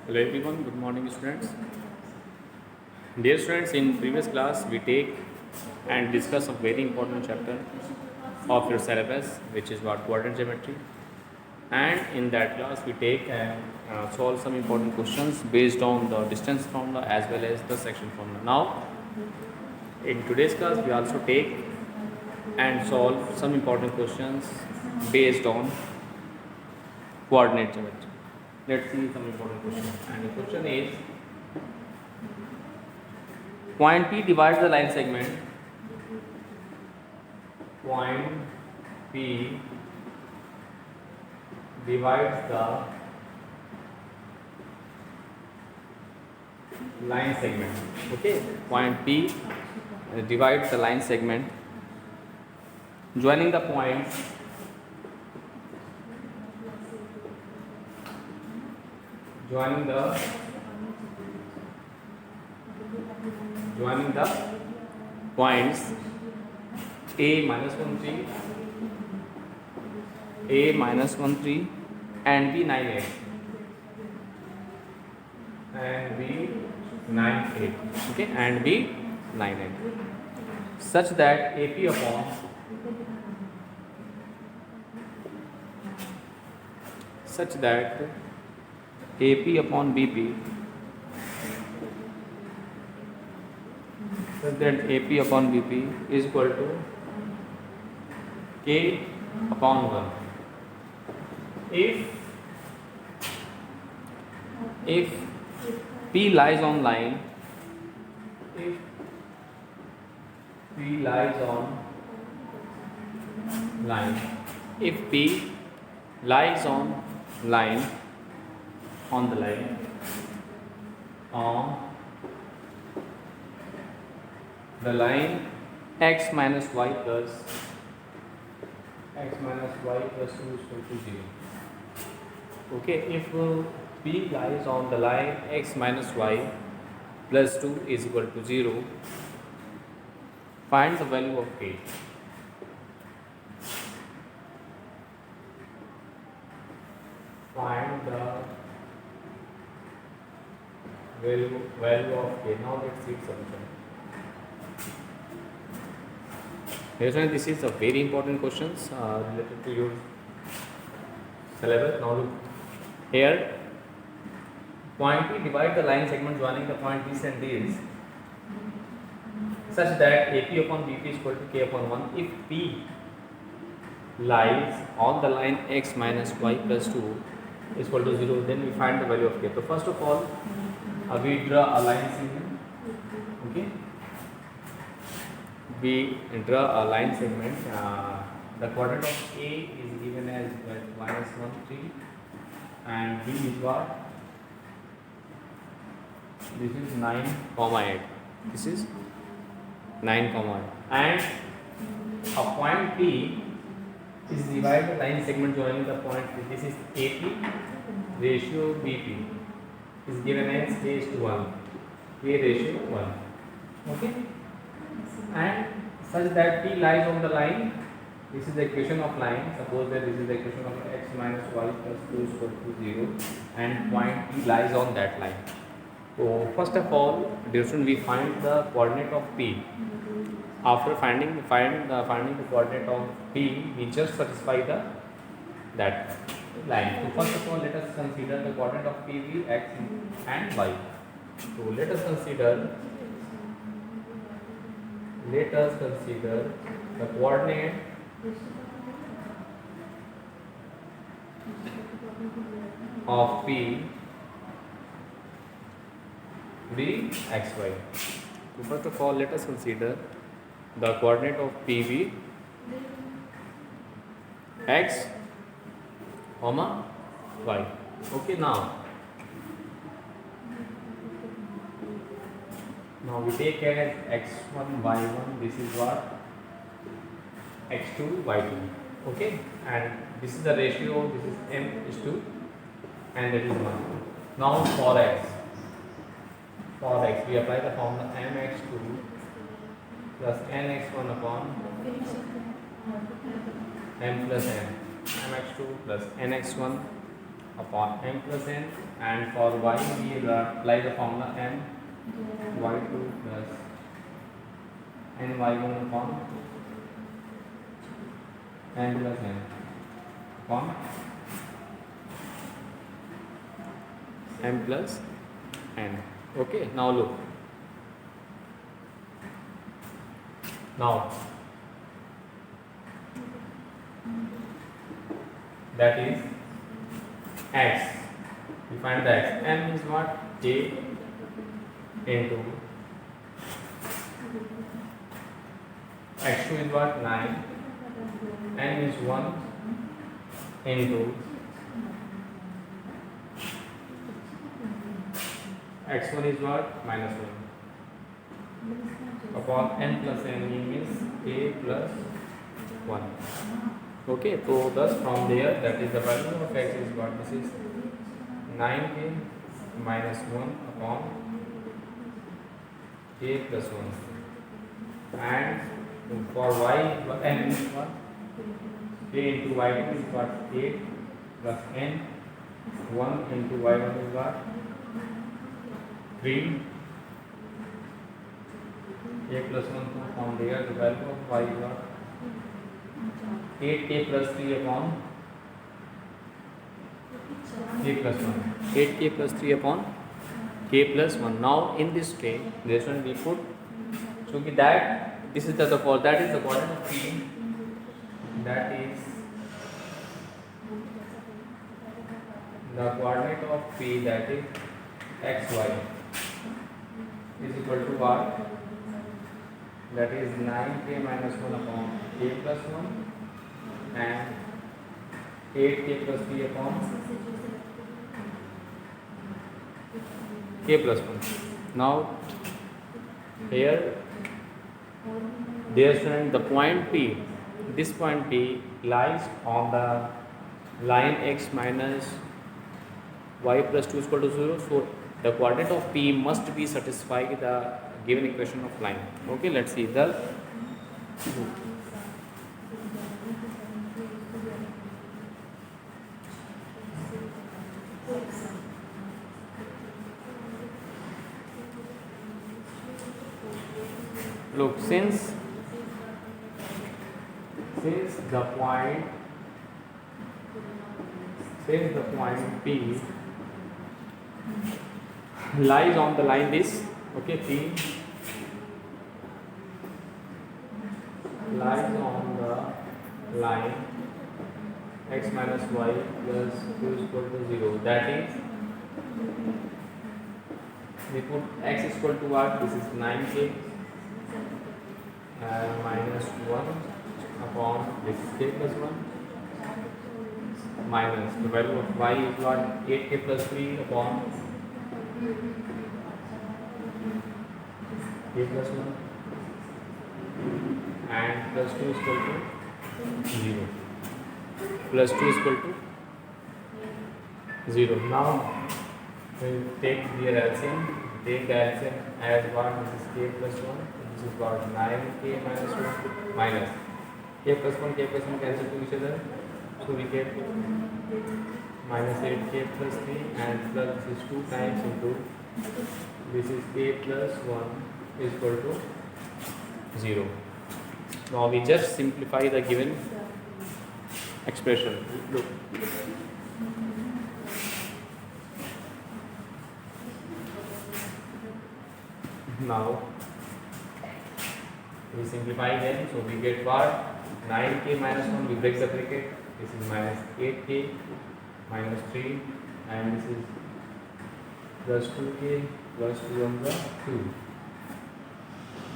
Hello everyone, good morning students. Dear students, in previous class we take and discuss a very important chapter of your syllabus, which is what coordinate geometry. And in that class we take and solve some important questions based on the distance formula as well as the section formula. Now in today's class we also take and solve some important questions based on coordinate geometry. Let's see some important questions. And the question is, point P divides the line segment. Point P divides the line segment. Okay, point P divides the line segment. Joining the points joining the points A minus 1 3, A minus 1 3 and B 9 8 and B 9 8. Okay, and B 9 8 such that AP upon AP upon BP such that AP upon BP is equal to K upon 1. If P lies on line, if P lies on line, if P lies on line, on the line, on the line x minus y plus 2 is equal to 0. Okay, if P lies on the line x minus y plus 2 is equal to 0, find the value of K. Find the value of K. Now let's see solution. This is a very important questions related to your syllabus. Now look here. Point P divide the line segment joining the point B and D is such that AP upon BP is equal to K upon 1. If P lies on the line x minus y plus 2 is equal to 0, then we find the value of K. So first of all, we draw a line segment. Okay, we draw a line segment. The coordinate of A is given as minus 1 3 and B is what? This is 9 comma 8. This is 9 comma 8 and a point P is divided the line segment joining the point P. This is AP ratio BP is given as K is to 1, K ratio 1. Okay, and such that P lies on the line. This is the equation of line. Suppose that this is the equation of x minus y plus 2 is equal to 0 and point P lies on that line. So first of all, we find the coordinate of P. After finding the coordinate of P, we just satisfy that line. So first of all, let us consider the coordinate of P be x and y. So let us consider the coordinate of P be xy. So first of all, let us consider the coordinate of P be x comma y. Okay, now we take as x1 y1. This is what? x2 y2. Okay, and this is the ratio. This is m is 2 and that is 1. Now for x we apply the formula mx2 plus nx1 upon m plus n. mx2 plus nx1 upon m plus n, and for y we will apply the formula m y2 plus n y1 upon n plus n upon m plus n. Okay, now look. Now that is x. We find the x. M is what? K into x2 is what? 9. N is 1 into x1 is what? Minus 1 upon n plus n means k plus 1. Okay, so thus from there, that is the value of x is what? This is 9k minus 1 upon k plus 1, and for y n is what? K into y2 is what? 8 plus n. 1 into y1 is what? 3. A plus 1 from there, the value of y is what? 8k plus 3 upon k plus 1. 8k plus 3 upon k plus 1. Now in this way, this one we put, so that this is the that is the coordinate of p, that is the coordinate of p, that is xy is equal to what? That is 9k minus 1 upon k plus 1 and 8k plus 3 upon k plus 1. Now here, dear student, the point P, this point P lies on the line x minus y plus 2 is equal to 0. So the coordinate of P must be satisfy the given equation of line. Okay, let's see the look, since the point P lies on the line this, okay, P lies on the line x minus y plus 2 is equal to 0. That is, we put x is equal to what? This is 9k minus 1 upon this is k plus 1 minus the value of y is what? 8k plus 3 upon k plus 1 and plus 2 is equal to 0. Plus 2 is equal to 0. Now we take the LCM. Take the LCM as what? This is k plus 1. This is what? 9k minus 1 minus k plus 1 cancel to each other. So we get minus 8k plus 3 and plus this is 2 times into this is k plus 1 is equal to 0. Now we just simplify the given expression. Look. Now we simplify them, so we get what? 9k minus 1, we break the bracket, this is minus 8k minus 3 and this is plus 2k plus 2 on the 2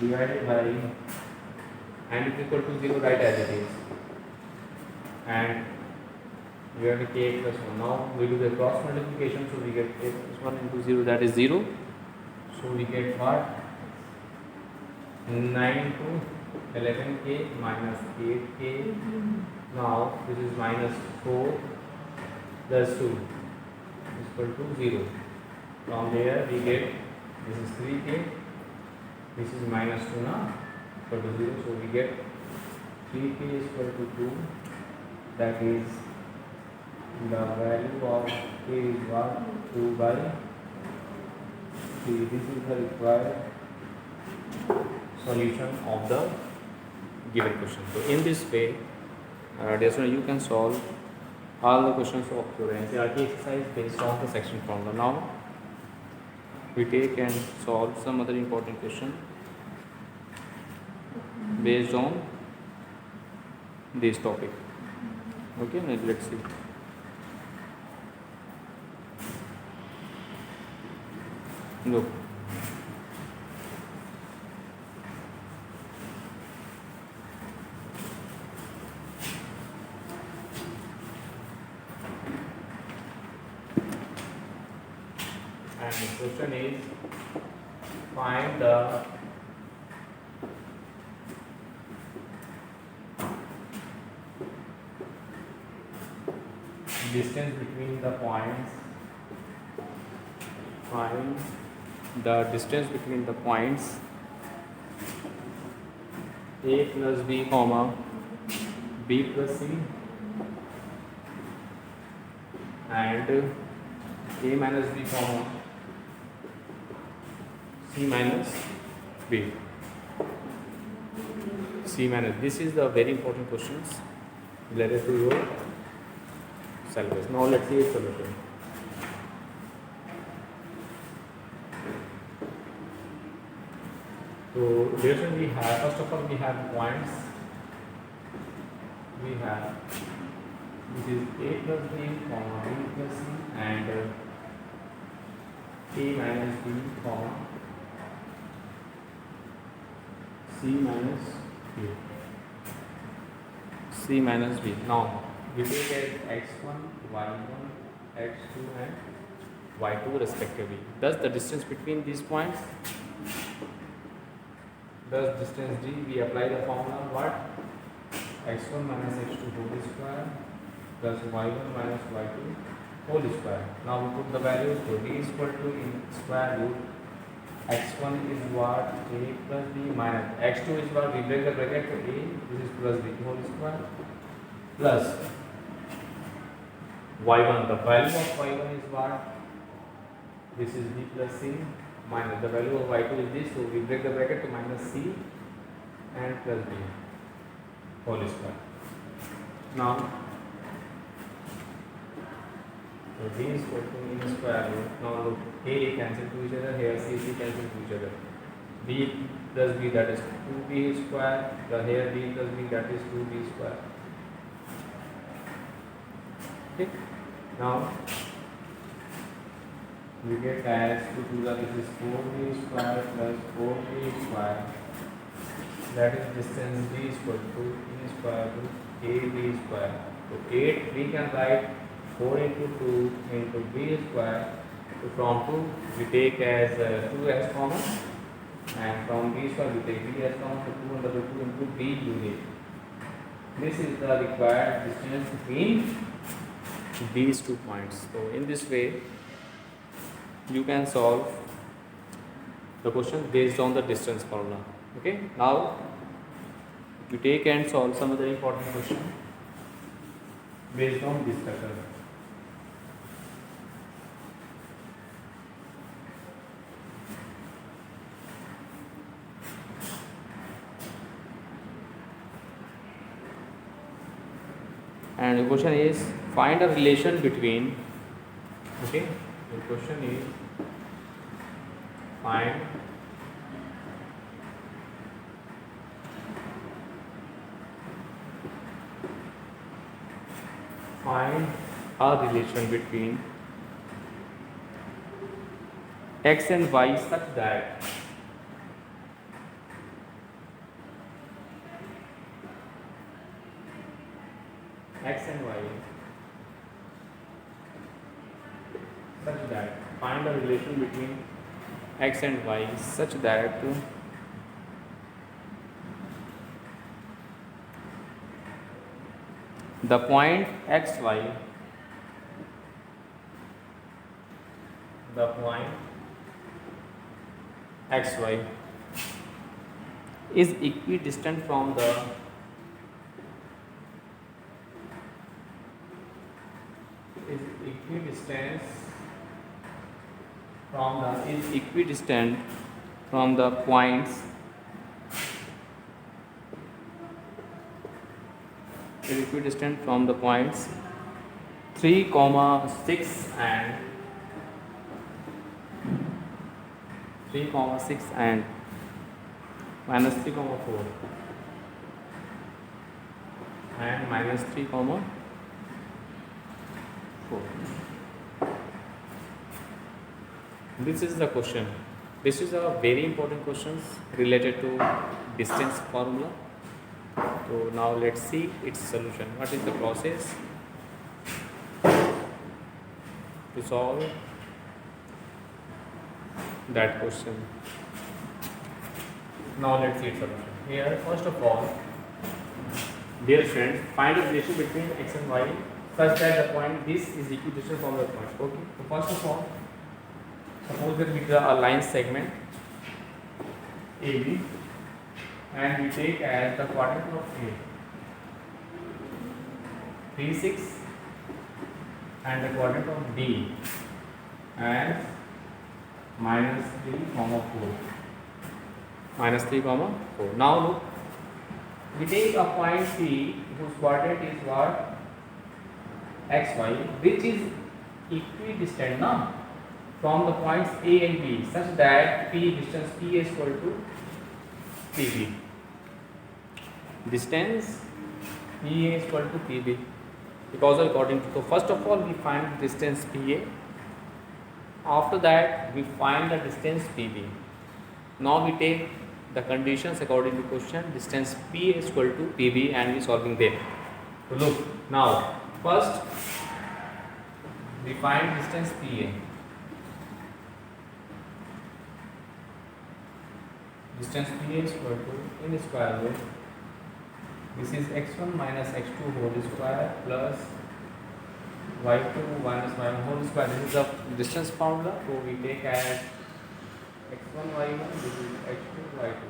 divided by, and it's equal to 0, right as it is, and we have k plus 1. Now we do the cross multiplication, so we get k plus 1 into 0, that is 0. So we get what? 9 to 11k minus 8k. Now this is minus 4 plus 2 is equal to 0. From there we get this is 3k, this is minus 2 now equal to 0. So we get 3k is equal to 2, that is the value of A is what? 2 by 3. This is the required solution of the given question. So in this way, dear student, you can solve all the questions of your NCERT exercise based on the section formula. Now we take and solve some other important question based on this topic. Okay, now let's see. Look. And the question is, find the distance between the points. Find the distance between the points A plus B comma B plus C and A minus B comma C minus B. C minus. This is the very important questions related to your syllabus. Now let's see its solution. So relation we have, first of all we have points. We have this is A plus B comma B plus C and A minus B comma C minus B. C minus B. Now we take as x1, y1, x2 and y2 respectively. Thus the distance between these points, thus distance d, we apply the formula what? x1 minus x2 whole square plus y1 minus y2 whole square. Now we put the values, so d is equal to in square root x1 is what? A plus b minus x2 is what? We break the bracket to a, this is plus b whole square plus y1, the value of y1 is what? This is b plus c minus the value of y2 is this, so we break the bracket to minus c and plus b whole square. Now so d is equal to in square root. Now look, a cancel to each other, here c cancel to each other. B plus b, that is 2b square, the here b plus b, that is 2b square. Okay. Now we get as 2 to the, this is 4b square plus 4b square, that is distance d is equal to e square to ab square. So 8 we can write 4 into 2 into b square. So from 2 we take as 2 as common and from b square we take b as common, so 2 under 2 into b unit. This is the required distance between these 2 points. So in this way you can solve the question based on the distance formula. Okay, now you take and solve some other important question based on this pattern. And the question is, find a relation between, okay, the question is find a relation between x and y such that x and y such that, find a relation between x and y such that the point xy, the point xy is equidistant from the equidistant from the points is equidistant from the points 3, 6 and 3, 6 and minus 3, 4 and minus 3, 4. This is the question. This is a very important questions related to distance formula. So now let's see its solution. What is the process to solve that question? Now let's see its solution. Here, first of all, dear friends, find the relation between x and y such that the point this is equidistant from the point. Okay. So first of all, suppose that we draw a line segment AB and we take as the quadrant of A 3, 6 and the quadrant of B as minus 3, 4. Minus 3, 4. Now look, we take a point P whose quadrant is what? XY, which is equidistant now from the points A and B such that P distance P is equal to PB. Distance P is equal to PB because according to, so first of all we find distance PA, after that we find the distance PB. Now we take the conditions according to question, distance P is equal to PB and we solving them. So look, now first we find distance PA. Distance PA is equal to, in square root, this is x1 minus x2 whole square plus y2 minus y1 whole square. This is the distance formula. So we take as x1 y1, this is x2 y2.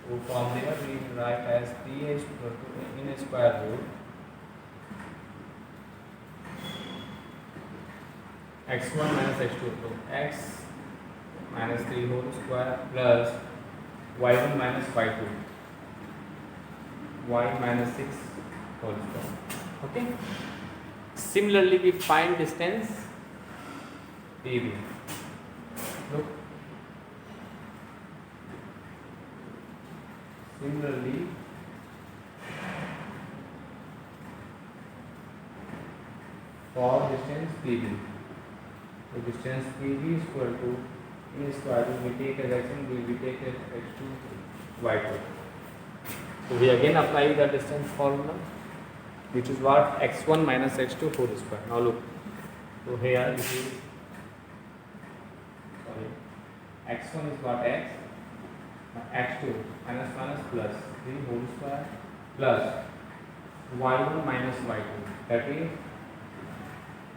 So from there we write as PA is equal to, in square root, x1 minus x2, so x minus 3 whole square plus y1 minus y2, y minus 6 whole square. Okay. Similarly, we find distance PB. Look. Similarly, for distance PB. So distance PB is equal to, in square root we take as x1, we take as x2, y2. So we again apply the distance formula, which is what? x1 minus x2 whole square. Now look, so here this is, sorry, x1 is what? X, x2 minus minus plus 3 whole square plus y1 minus y2, that is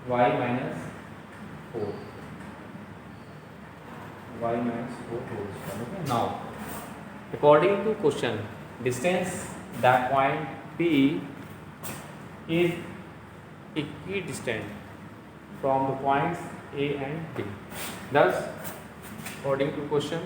y minus 4, y minus 4 whole square. Okay. Now, according to question, distance that point P is equidistant from the points A and B. Thus, according to question,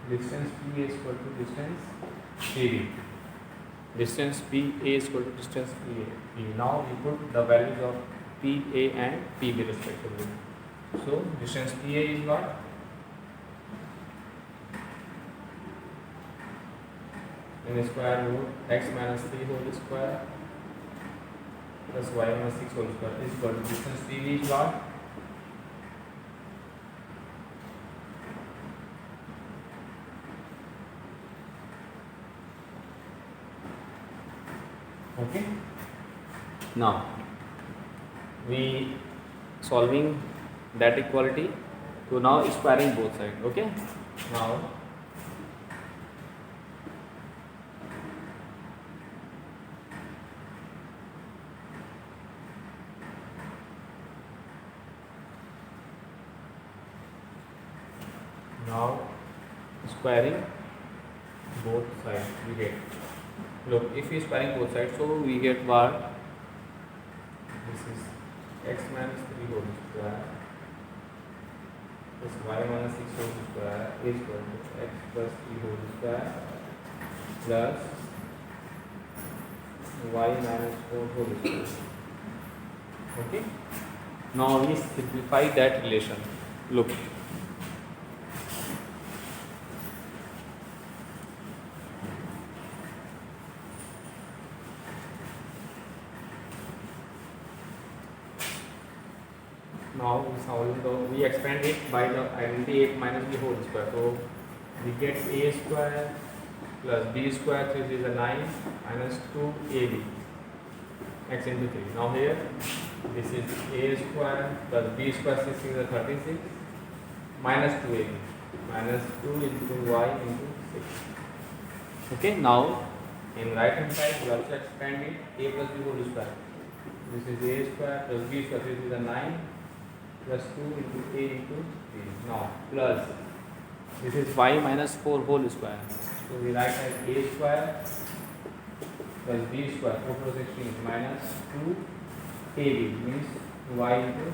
distance P is equal to distance PB. Distance PA is equal to distance PA. Now we put the values of PA and PB respectively. So distance PA is what? In square root x minus 3 whole square plus y minus 6 whole square is equal to distance PB is what? Okay. Now we solving that equality. So now squaring both sides. Okay. Now Now squaring both sides we get. Look, if we squaring both sides, so we get what? This is x minus 3 whole square plus y minus 6 whole square is equal to x plus 3 whole square plus y minus 4 whole square. Okay. Now we simplify that relation. Look. Now we expand it by the identity a minus b whole square. So we get a square plus b square, which is a 9 minus 2ab x into 3. Now here this is a square plus b square, 6 is a 36 minus 2ab minus 2 into y into 6. Okay. Now in right hand side we also expand it a plus b whole square. This is a square plus b square, which is a 9 plus 2 into a into 3. Now plus this is y minus 4 whole square. So we write as a square plus b square, 4 plus 16 minus 2 ab means y into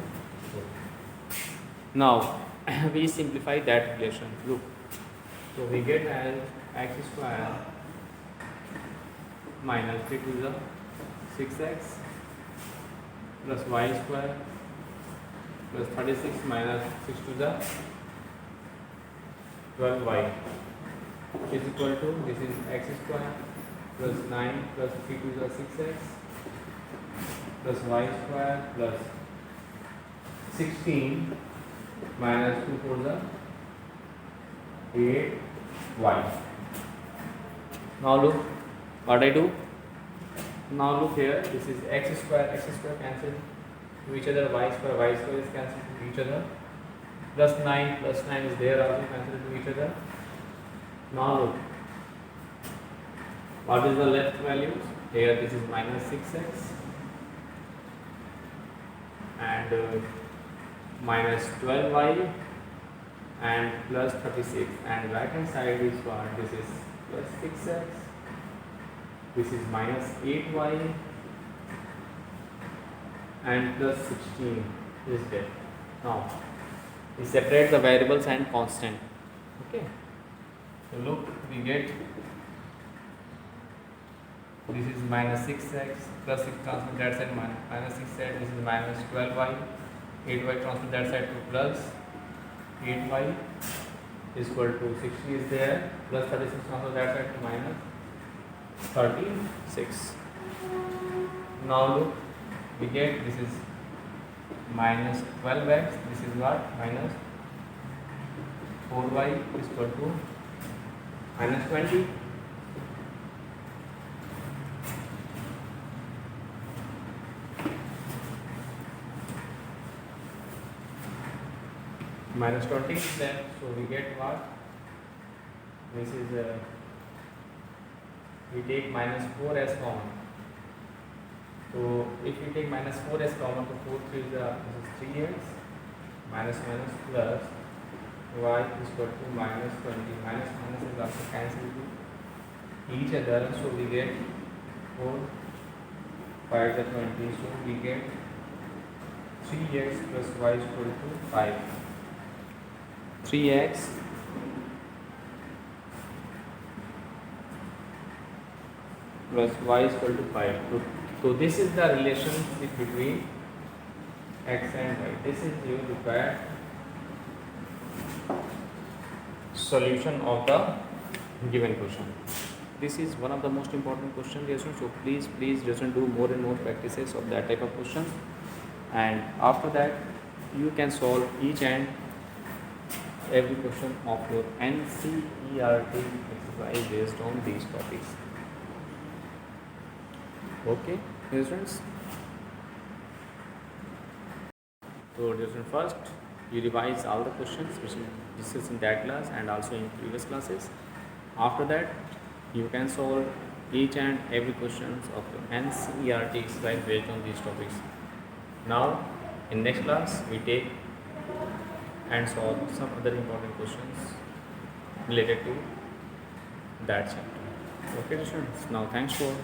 4. Now we simplify that relation. Look, so we get as x square minus 3 to the 6x plus y square plus 36 minus 6 to the 12y is equal to, this is x square plus 9 plus 3 to the 6x plus y square plus 16 minus 2 for the 8y. Now look what I do. Now look here, this is x square cancel to each other, y square is cancelled to each other, plus 9 is there also cancelled to each other. Now look, what is the left values? Here this is minus 6x and minus 12y and plus 36, and right hand side is what? This is plus 6x, this is minus 8y and plus 16 is there. Now we separate the variables and constant. Okay. So look, we get this is minus 6x plus 6 transfer that side minus 6x, this is minus 12y, 8y transfer that side to plus 8y is equal to 60 is there, plus 36 transfer that side to minus 36. Now look, we get this is minus 12x, this is what? Minus 4y is equal to minus 20. Minus 20 is there, so we get what? This is we take minus 4 as common. So if we take minus 4 as common, so 4 3 is this is 3x minus plus y is equal to minus 20. Minus is also cancelled to each other, so we get 4 5 is 20, so we get 3x plus y is equal to 5. 3x plus y is equal to 5. So this is the relationship between x and y. This is your required solution of the given question. This is one of the most important questions, so please do more and more practices of that type of question, and after that you can solve each and every question of your NCERT exercise based on these topics. Okay, dear students. So, dear students, first you revise all the questions which we discussed in that class and also in previous classes. After that, you can solve each and every questions of your NCERT exercise based on these topics. Now, in next class, we take and solve some other important questions related to that chapter. Okay, students. Now, thanks for